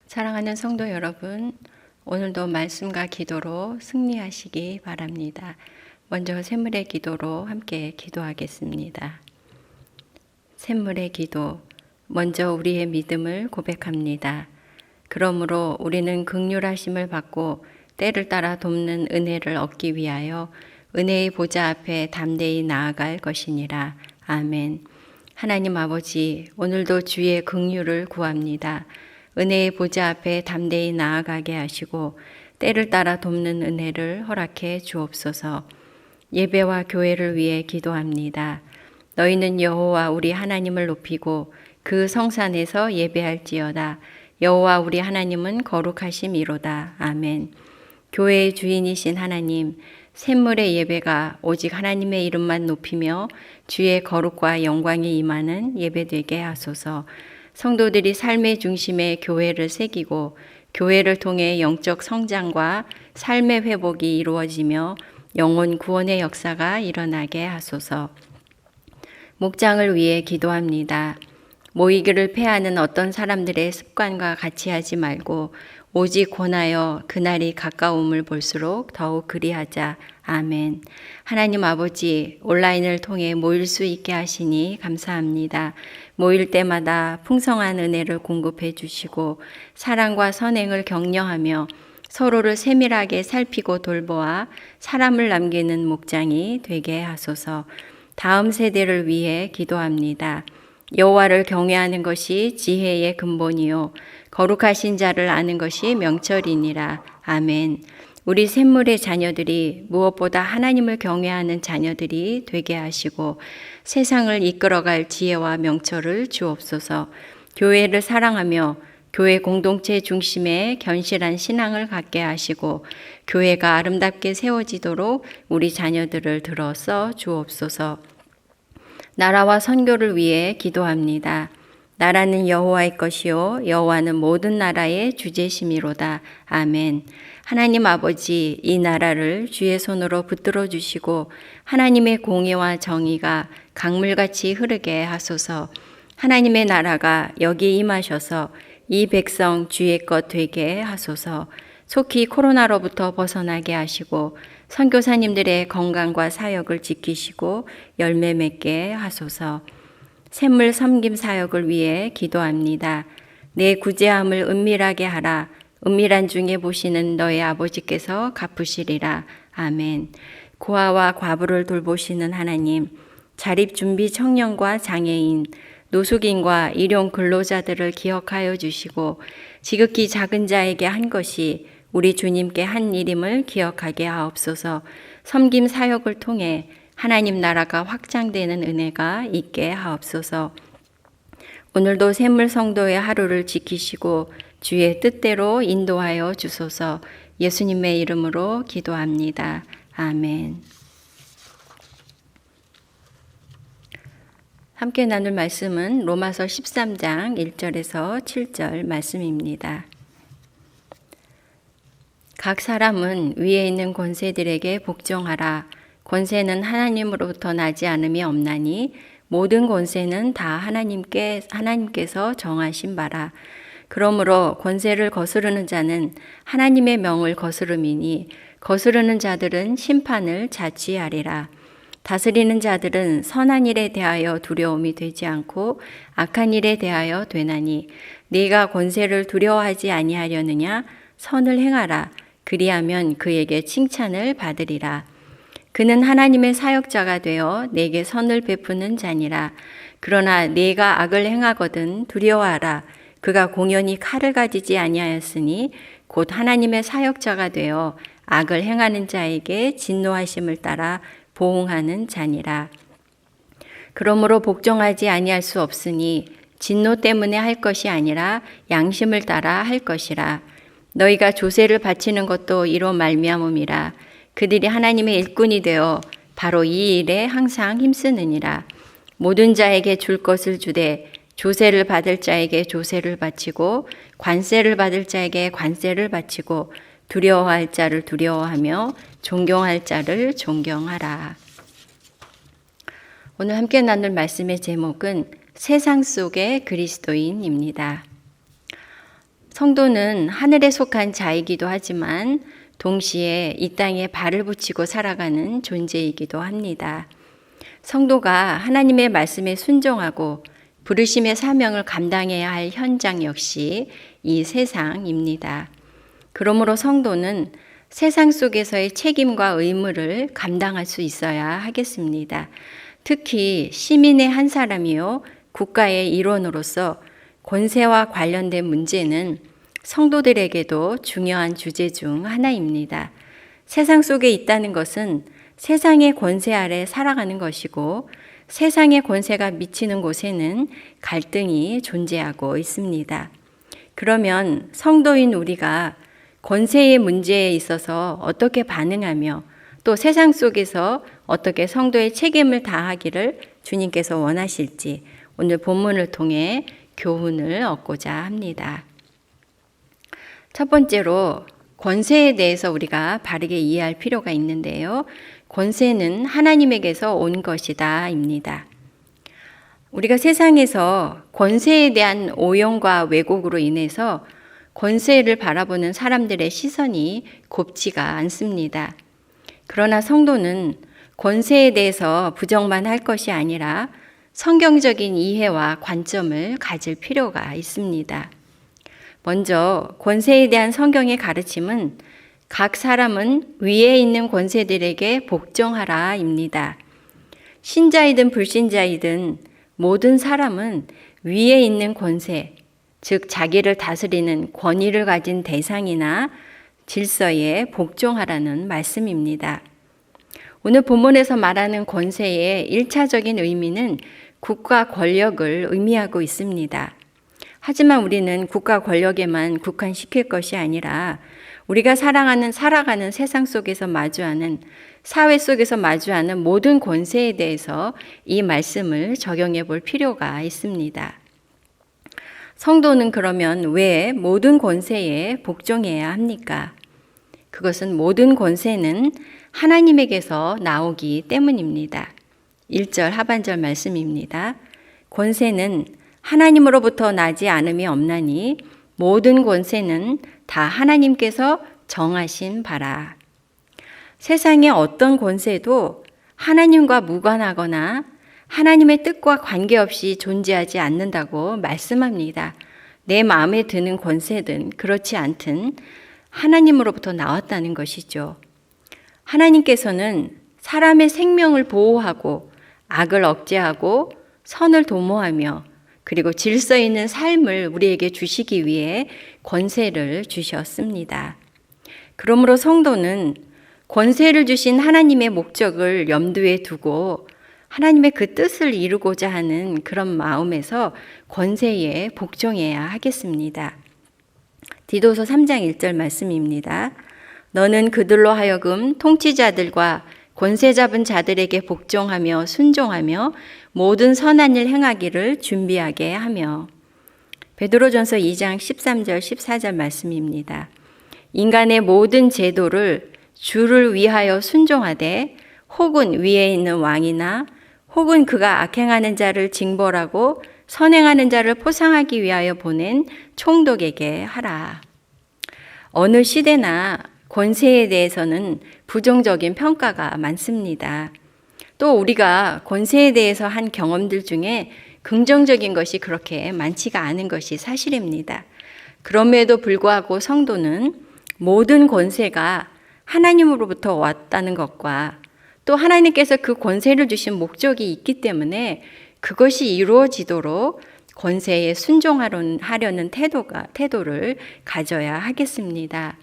사랑하는 성도 여러분, 오늘도 말씀과 기도로 승리하시기 바랍니다. 먼저 샘물의 기도로 함께 기도하겠습니다. 샘물의 기도, 먼저 우리의 믿음을 고백합니다. 그러므로 우리는 긍휼하심을 받고 때를 따라 돕는 은혜를 얻기 위하여 은혜의 보좌 앞에 담대히 나아갈 것이니라. 아멘. 하나님 아버지, 오늘도 주의 긍휼을 구합니다. 은혜의 보좌 앞에 담대히 나아가게 하시고 때를 따라 돕는 은혜를 허락해 주옵소서. 예배와 교회를 위해 기도합니다. 너희는 여호와 우리 하나님을 높이고 그 성산에서 예배할지어다. 여호와 우리 하나님은 거룩하심이로다. 아멘. 교회의 주인이신 하나님, 샘물의 예배가 오직 하나님의 이름만 높이며 주의 거룩과 영광이 임하는 예배되게 하소서. 성도들이 삶의 중심에 교회를 새기고 교회를 통해 영적 성장과 삶의 회복이 이루어지며 영혼 구원의 역사가 일어나게 하소서. 목장을 위해 기도합니다. 모이기를 패하는 어떤 사람들의 습관과 같이 하지 말고 오직 권하여 그날이 가까움을 볼수록 더욱 그리하자. 아멘. 하나님 아버지, 온라인을 통해 모일 수 있게 하시니 감사합니다. 모일 때마다 풍성한 은혜를 공급해 주시고 사랑과 선행을 격려하며 서로를 세밀하게 살피고 돌보아 사람을 남기는 목장이 되게 하소서. 다음 세대를 위해 기도합니다. 여호와를 경외하는 것이 지혜의 근본이요 거룩하신 자를 아는 것이 명철이니라. 아멘. 우리 샘물의 자녀들이 무엇보다 하나님을 경외하는 자녀들이 되게 하시고 세상을 이끌어갈 지혜와 명철을 주옵소서. 교회를 사랑하며 교회 공동체 중심에 견실한 신앙을 갖게 하시고 교회가 아름답게 세워지도록 우리 자녀들을 들어서 주옵소서. 나라와 선교를 위해 기도합니다. 나라는 여호와의 것이요 여호와는 모든 나라의 주제심이로다. 아멘. 하나님 아버지, 이 나라를 주의 손으로 붙들어 주시고 하나님의 공의와 정의가 강물같이 흐르게 하소서. 하나님의 나라가 여기 임하셔서 이 백성 주의 것 되게 하소서. 속히 코로나로부터 벗어나게 하시고 선교사님들의 건강과 사역을 지키시고 열매 맺게 하소서. 샘물 섬김 사역을 위해 기도합니다. 내 구제함을 은밀하게 하라. 은밀한 중에 보시는 너의 아버지께서 갚으시리라. 아멘. 고아와 과부를 돌보시는 하나님, 자립준비 청년과 장애인, 노숙인과 일용 근로자들을 기억하여 주시고 지극히 작은 자에게 한 것이 우리 주님께 한 일임을 기억하게 하옵소서. 섬김 사역을 통해 하나님 나라가 확장되는 은혜가 있게 하옵소서. 오늘도 샘물 성도의 하루를 지키시고 주의 뜻대로 인도하여 주소서. 예수님의 이름으로 기도합니다. 아멘. 함께 나눌 말씀은 로마서 13장 1절에서 7절 말씀입니다. 각 사람은 위에 있는 권세들에게 복종하라. 권세는 하나님으로부터 나지 않음이 없나니 모든 권세는 다 하나님께서 정하신 바라. 그러므로 권세를 거스르는 자는 하나님의 명을 거스름이니 거스르는 자들은 심판을 자취하리라. 다스리는 자들은 선한 일에 대하여 두려움이 되지 않고 악한 일에 대하여 되나니 네가 권세를 두려워하지 아니하려느냐? 선을 행하라. 그리하면 그에게 칭찬을 받으리라. 그는 하나님의 사역자가 되어 내게 선을 베푸는 자니라. 그러나 네가 악을 행하거든 두려워하라. 그가 공연히 칼을 가지지 아니하였으니 곧 하나님의 사역자가 되어 악을 행하는 자에게 진노하심을 따라 보응하는 자니라. 그러므로 복종하지 아니할 수 없으니 진노 때문에 할 것이 아니라 양심을 따라 할 것이라. 너희가 조세를 바치는 것도 이로 말미암음이라. 그들이 하나님의 일꾼이 되어 바로 이 일에 항상 힘쓰느니라. 모든 자에게 줄 것을 주되 조세를 받을 자에게 조세를 바치고 관세를 받을 자에게 관세를 바치고 두려워할 자를 두려워하며 존경할 자를 존경하라. 오늘 함께 나눌 말씀의 제목은 세상 속의 그리스도인입니다. 성도는 하늘에 속한 자이기도 하지만 동시에 이 땅에 발을 붙이고 살아가는 존재이기도 합니다. 성도가 하나님의 말씀에 순종하고 부르심의 사명을 감당해야 할 현장 역시 이 세상입니다. 그러므로 성도는 세상 속에서의 책임과 의무를 감당할 수 있어야 하겠습니다. 특히 시민의 한 사람이요 국가의 일원으로서 권세와 관련된 문제는 성도들에게도 중요한 주제 중 하나입니다. 세상 속에 있다는 것은 세상의 권세 아래 살아가는 것이고 세상의 권세가 미치는 곳에는 갈등이 존재하고 있습니다. 그러면 성도인 우리가 권세의 문제에 있어서 어떻게 반응하며 또 세상 속에서 어떻게 성도의 책임을 다하기를 주님께서 원하실지 오늘 본문을 통해 교훈을 얻고자 합니다. 첫 번째로 권세에 대해서 우리가 바르게 이해할 필요가 있는데요. 권세는 하나님에게서 온 것이다 입니다. 우리가 세상에서 권세에 대한 오용과 왜곡으로 인해서 권세를 바라보는 사람들의 시선이 곱지가 않습니다. 그러나 성도는 권세에 대해서 부정만 할 것이 아니라 성경적인 이해와 관점을 가질 필요가 있습니다. 먼저 권세에 대한 성경의 가르침은 각 사람은 위에 있는 권세들에게 복종하라입니다. 신자이든 불신자이든 모든 사람은 위에 있는 권세, 즉 자기를 다스리는 권위를 가진 대상이나 질서에 복종하라는 말씀입니다. 오늘 본문에서 말하는 권세의 1차적인 의미는 국가 권력을 의미하고 있습니다. 하지만 우리는 국가 권력에만 국한시킬 것이 아니라 우리가 살아가는 세상 속에서 마주하는 사회 속에서 마주하는 모든 권세에 대해서 이 말씀을 적용해 볼 필요가 있습니다. 성도는 그러면 왜 모든 권세에 복종해야 합니까? 그것은 모든 권세는 하나님에게서 나오기 때문입니다. 1절 하반절 말씀입니다. 권세는 하나님으로부터 나지 않음이 없나니 모든 권세는 다 하나님께서 정하신 바라. 세상의 어떤 권세도 하나님과 무관하거나 하나님의 뜻과 관계없이 존재하지 않는다고 말씀합니다. 내 마음에 드는 권세든 그렇지 않든 하나님으로부터 나왔다는 것이죠. 하나님께서는 사람의 생명을 보호하고 악을 억제하고 선을 도모하며 그리고 질서 있는 삶을 우리에게 주시기 위해 권세를 주셨습니다. 그러므로 성도는 권세를 주신 하나님의 목적을 염두에 두고 하나님의 그 뜻을 이루고자 하는 그런 마음에서 권세에 복종해야 하겠습니다. 디도서 3장 1절 말씀입니다. 너는 그들로 하여금 통치자들과 권세 잡은 자들에게 복종하며 순종하며 모든 선한 일 행하기를 준비하게 하며. 베드로전서 2장 13절 14절 말씀입니다. 인간의 모든 제도를 주를 위하여 순종하되 혹은 위에 있는 왕이나 혹은 그가 악행하는 자를 징벌하고 선행하는 자를 포상하기 위하여 보낸 총독에게 하라. 어느 시대나 권세에 대해서는 부정적인 평가가 많습니다. 또 우리가 권세에 대해서 한 경험들 중에 긍정적인 것이 그렇게 많지가 않은 것이 사실입니다. 그럼에도 불구하고 성도는 모든 권세가 하나님으로부터 왔다는 것과 또 하나님께서 그 권세를 주신 목적이 있기 때문에 그것이 이루어지도록 권세에 순종하려는 태도를 가져야 하겠습니다.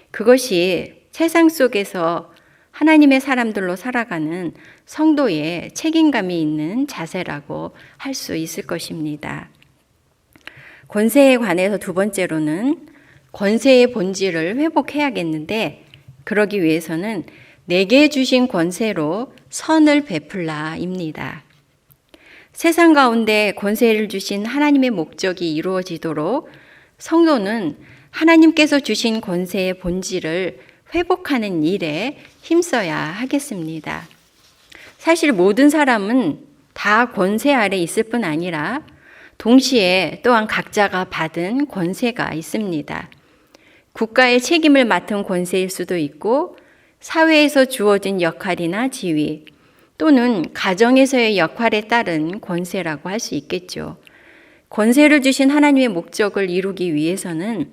그것이 세상 속에서 하나님의 사람들로 살아가는 성도의 책임감이 있는 자세라고 할 수 있을 것입니다. 권세에 관해서 두 번째로는 권세의 본질을 회복해야겠는데 그러기 위해서는 내게 주신 권세로 선을 베풀라입니다. 세상 가운데 권세를 주신 하나님의 목적이 이루어지도록 성도는 하나님께서 주신 권세의 본질을 회복하는 일에 힘써야 하겠습니다. 사실 모든 사람은 다 권세 아래 있을 뿐 아니라 동시에 또한 각자가 받은 권세가 있습니다. 국가의 책임을 맡은 권세일 수도 있고 사회에서 주어진 역할이나 지위 또는 가정에서의 역할에 따른 권세라고 할 수 있겠죠. 권세를 주신 하나님의 목적을 이루기 위해서는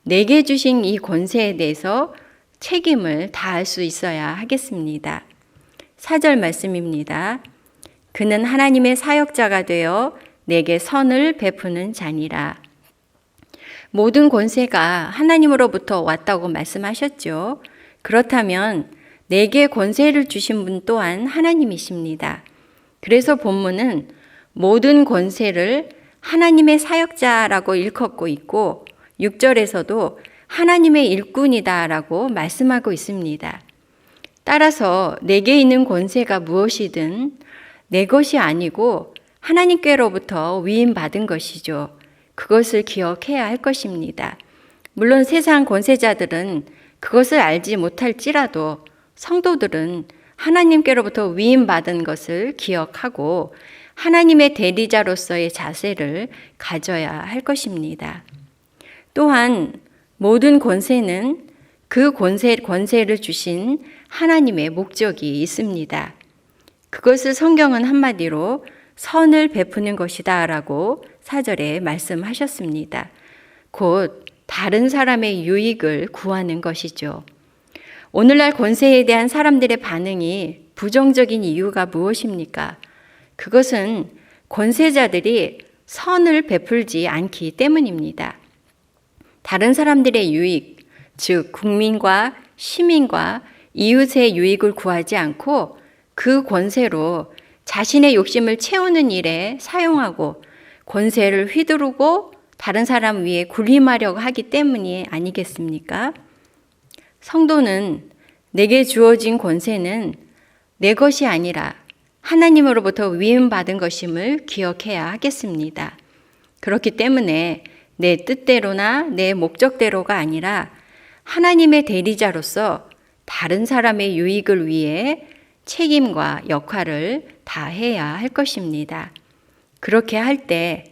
내게 주신 이 권세에 대해서 책임을 다할 수 있어야 하겠습니다. 4절 말씀입니다. 그는 하나님의 사역자가 되어 내게 선을 베푸는 자니라. 모든 권세가 하나님으로부터 왔다고 말씀하셨죠. 그렇다면 내게 권세를 주신 분 또한 하나님이십니다. 그래서 본문은 모든 권세를 하나님의 사역자라고 일컫고 있고 6절에서도 하나님의 일꾼이다라고 말씀하고 있습니다. 따라서 내게 있는 권세가 무엇이든 내 것이 아니고 하나님께로부터 위임받은 것이죠. 그것을 기억해야 할 것입니다. 물론 세상 권세자들은 그것을 알지 못할지라도 성도들은 하나님께로부터 위임받은 것을 기억하고 하나님의 대리자로서의 자세를 가져야 할 것입니다. 또한 모든 권세는 그 권세를 주신 하나님의 목적이 있습니다. 그것을 성경은 한마디로 선을 베푸는 것이다 라고 4절에 말씀하셨습니다. 곧 다른 사람의 유익을 구하는 것이죠. 오늘날 권세에 대한 사람들의 반응이 부정적인 이유가 무엇입니까? 그것은 권세자들이 선을 베풀지 않기 때문입니다. 다른 사람들의 유익, 즉 국민과 시민과 이웃의 유익을 구하지 않고 그 권세로 자신의 욕심을 채우는 일에 사용하고 권세를 휘두르고 다른 사람 위에 군림하려고 하기 때문이 아니겠습니까? 성도는 내게 주어진 권세는 내 것이 아니라 하나님으로부터 위임받은 것임을 기억해야 하겠습니다. 그렇기 때문에 내 뜻대로나 내 목적대로가 아니라 하나님의 대리자로서 다른 사람의 유익을 위해 책임과 역할을 다해야 할 것입니다. 그렇게 할 때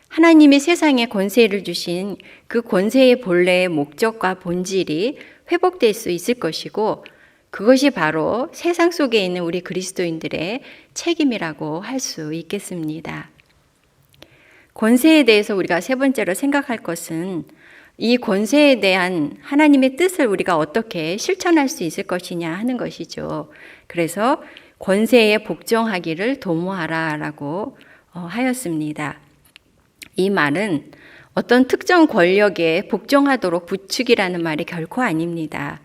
하나님이 세상에 권세를 주신 그 권세의 본래의 목적과 본질이 회복될 수 있을 것이고 그것이 바로 세상 속에 있는 우리 그리스도인들의 책임이라고 할 수 있겠습니다. 권세에 대해서 우리가 세 번째로 생각할 것은 이 권세에 대한 하나님의 뜻을 우리가 어떻게 실천할 수 있을 것이냐 하는 것이죠. 그래서 권세에 복종하기를 도모하라 라고 하였습니다. 이 말은 어떤 특정 권력에 복종하도록 부추기라는 말이 결코 아닙니다.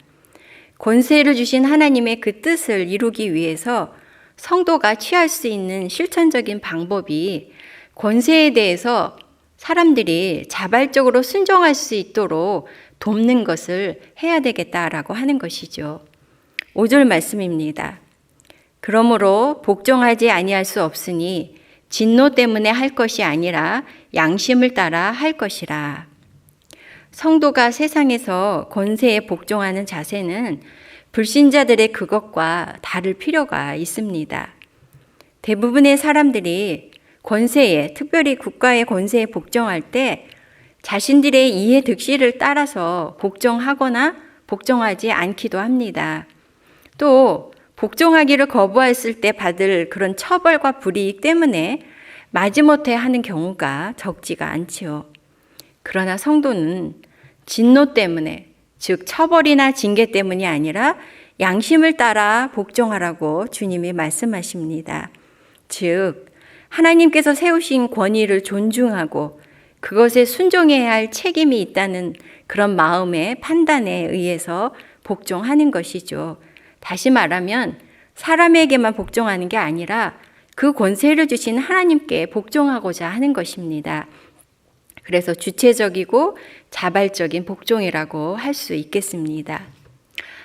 권세를 주신 하나님의 그 뜻을 이루기 위해서 성도가 취할 수 있는 실천적인 방법이 권세에 대해서 사람들이 자발적으로 순종할 수 있도록 돕는 것을 해야 되겠다라고 하는 것이죠. 5절 말씀입니다. 그러므로 복종하지 아니할 수 없으니 진노 때문에 할 것이 아니라 양심을 따라 할 것이라. 성도가 세상에서 권세에 복종하는 자세는 불신자들의 그것과 다를 필요가 있습니다. 대부분의 사람들이 권세에, 특별히 국가의 권세에 복종할 때 자신들의 이해 득실을 따라서 복종하거나 복종하지 않기도 합니다. 또 복종하기를 거부했을 때 받을 그런 처벌과 불이익 때문에 마지못해 하는 경우가 적지가 않지요. 그러나 성도는 진노 때문에, 즉 처벌이나 징계 때문이 아니라 양심을 따라 복종하라고 주님이 말씀하십니다. 즉 하나님께서 세우신 권위를 존중하고 그것에 순종해야 할 책임이 있다는 그런 마음의 판단에 의해서 복종하는 것이죠. 다시 말하면 사람에게만 복종하는 게 아니라 그 권세를 주신 하나님께 복종하고자 하는 것입니다. 그래서 주체적이고 자발적인 복종이라고 할 수 있겠습니다.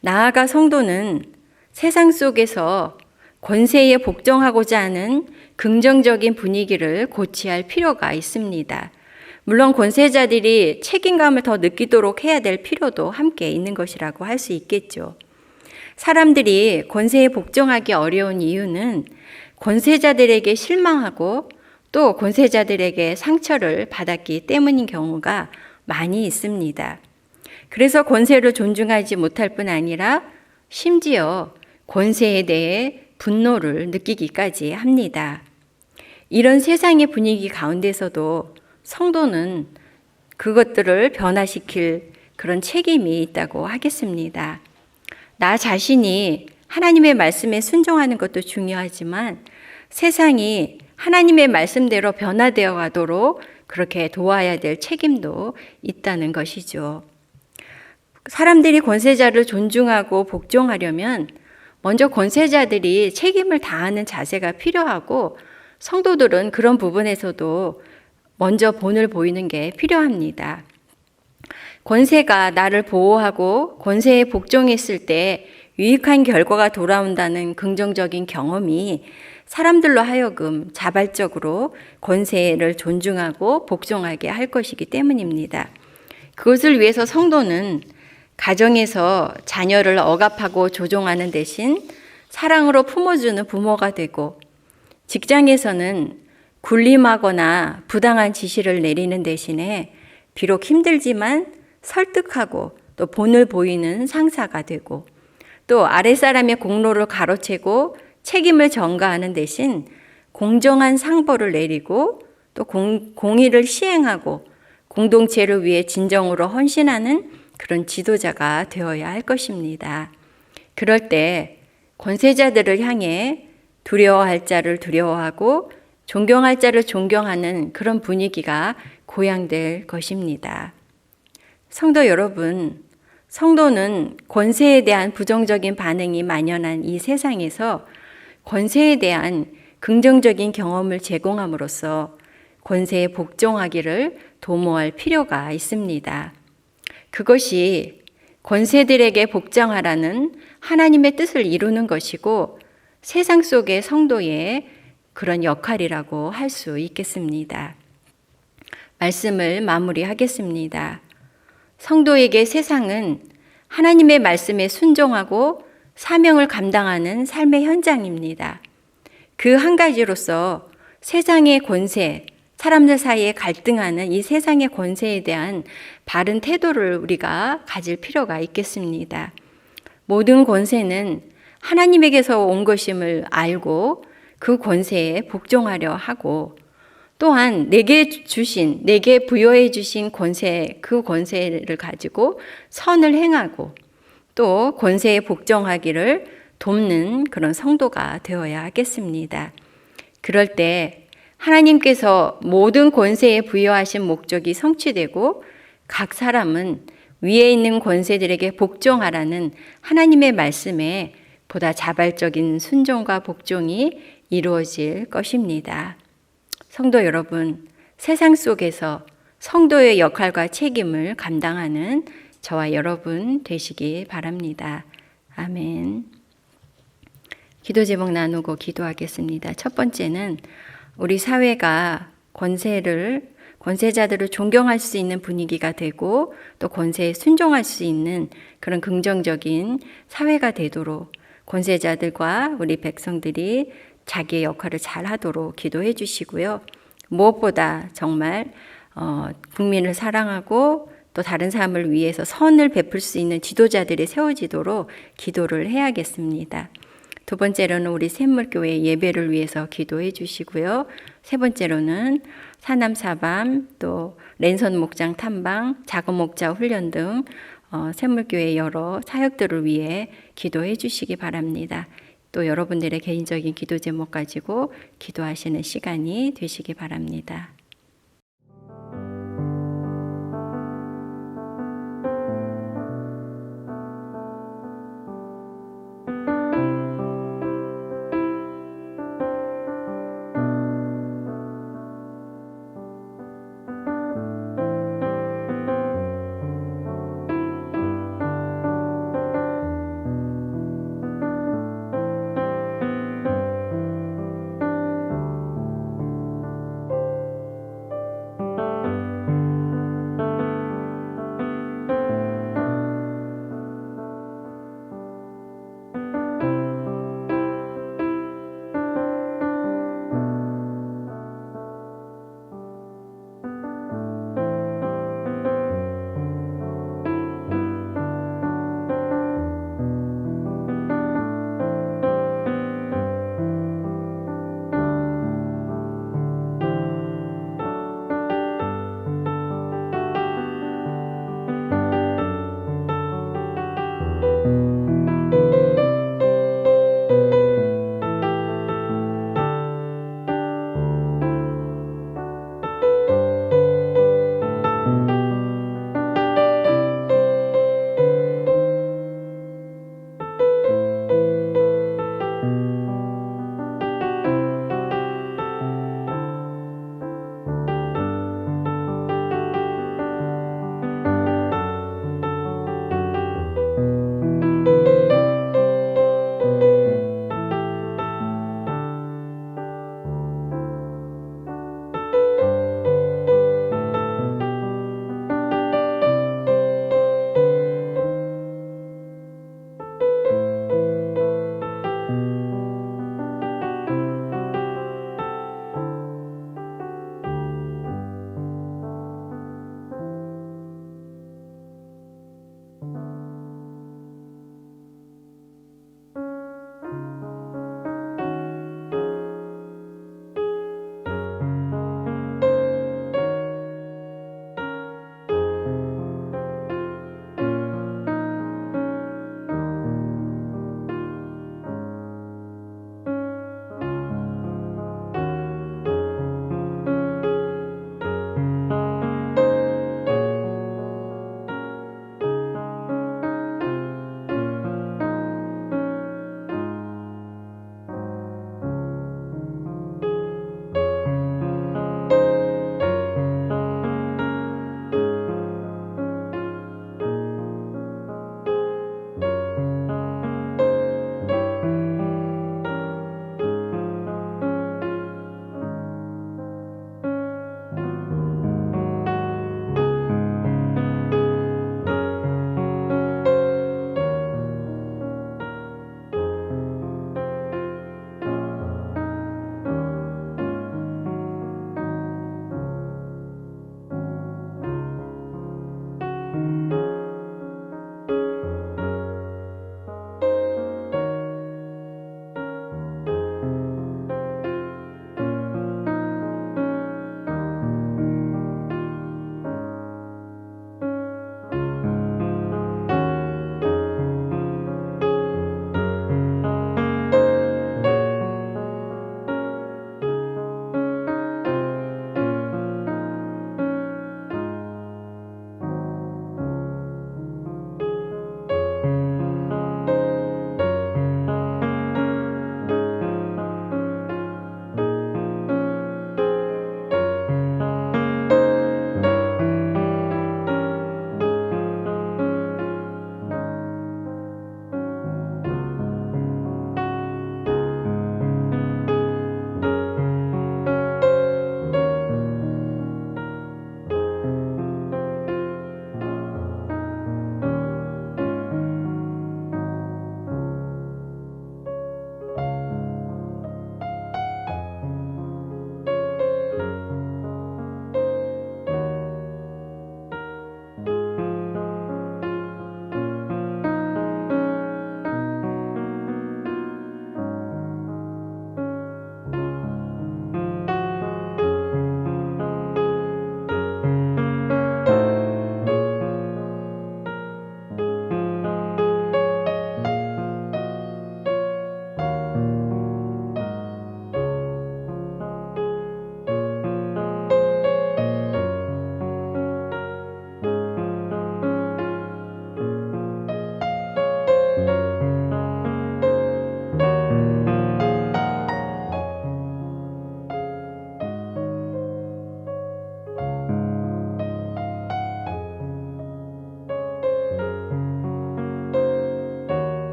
나아가 성도는 세상 속에서 권세에 복종하고자 하는 긍정적인 분위기를 고취할 필요가 있습니다. 물론 권세자들이 책임감을 더 느끼도록 해야 될 필요도 함께 있는 것이라고 할 수 있겠죠. 사람들이 권세에 복종하기 어려운 이유는 권세자들에게 실망하고 또 권세자들에게 상처를 받았기 때문인 경우가 많이 있습니다. 그래서 권세를 존중하지 못할 뿐 아니라 심지어 권세에 대해 분노를 느끼기까지 합니다. 이런 세상의 분위기 가운데서도 성도는 그것들을 변화시킬 그런 책임이 있다고 하겠습니다. 나 자신이 하나님의 말씀에 순종하는 것도 중요하지만 세상이 하나님의 말씀대로 변화되어 가도록 그렇게 도와야 될 책임도 있다는 것이죠. 사람들이 권세자를 존중하고 복종하려면 먼저 권세자들이 책임을 다하는 자세가 필요하고 성도들은 그런 부분에서도 먼저 본을 보이는 게 필요합니다. 권세가 나를 보호하고 권세에 복종했을 때 유익한 결과가 돌아온다는 긍정적인 경험이 사람들로 하여금 자발적으로 권세를 존중하고 복종하게 할 것이기 때문입니다. 그것을 위해서 성도는 가정에서 자녀를 억압하고 조종하는 대신 사랑으로 품어주는 부모가 되고, 직장에서는 군림하거나 부당한 지시를 내리는 대신에 비록 힘들지만 설득하고 또 본을 보이는 상사가 되고, 또 아랫사람의 공로를 가로채고 책임을 전가하는 대신 공정한 상벌을 내리고 또 공의를 시행하고 공동체를 위해 진정으로 헌신하는 그런 지도자가 되어야 할 것입니다. 그럴 때 권세자들을 향해 두려워할 자를 두려워하고 존경할 자를 존경하는 그런 분위기가 고양될 것입니다. 성도 여러분, 성도는 권세에 대한 부정적인 반응이 만연한 이 세상에서 권세에 대한 긍정적인 경험을 제공함으로써 권세에 복종하기를 도모할 필요가 있습니다. 그것이 권세들에게 복종하라는 하나님의 뜻을 이루는 것이고 세상 속의 성도의 그런 역할이라고 할 수 있겠습니다. 말씀을 마무리하겠습니다. 성도에게 세상은 하나님의 말씀에 순종하고 사명을 감당하는 삶의 현장입니다. 그 한 가지로서 세상의 권세, 사람들 사이에 갈등하는 이 세상의 권세에 대한 바른 태도를 우리가 가질 필요가 있겠습니다. 모든 권세는 하나님에게서 온 것임을 알고 그 권세에 복종하려 하고, 또한 내게 부여해 주신 권세, 그 권세를 가지고 선을 행하고 또 권세에 복종하기를 돕는 그런 성도가 되어야 하겠습니다. 그럴 때 하나님께서 모든 권세에 부여하신 목적이 성취되고 각 사람은 위에 있는 권세들에게 복종하라는 하나님의 말씀에 보다 자발적인 순종과 복종이 이루어질 것입니다. 성도 여러분, 세상 속에서 성도의 역할과 책임을 감당하는 저와 여러분 되시기 바랍니다. 아멘. 기도 제목 나누고 기도하겠습니다. 첫 번째는 우리 사회가 권세자들을 존경할 수 있는 분위기가 되고 또 권세에 순종할 수 있는 그런 긍정적인 사회가 되도록 권세자들과 우리 백성들이 자기의 역할을 잘 하도록 기도해 주시고요. 무엇보다 정말 국민을 사랑하고 또 다른 사람을 위해서 선을 베풀 수 있는 지도자들이 세워지도록 기도를 해야겠습니다. 두 번째로는 우리 샘물교회 예배를 위해서 기도해 주시고요. 세 번째로는 사남사밤 또 랜선 목장 탐방, 작은 목자 훈련 등 샘물교회 여러 사역들을 위해 기도해 주시기 바랍니다. 또 여러분들의 개인적인 기도 제목 가지고 기도하시는 시간이 되시기 바랍니다.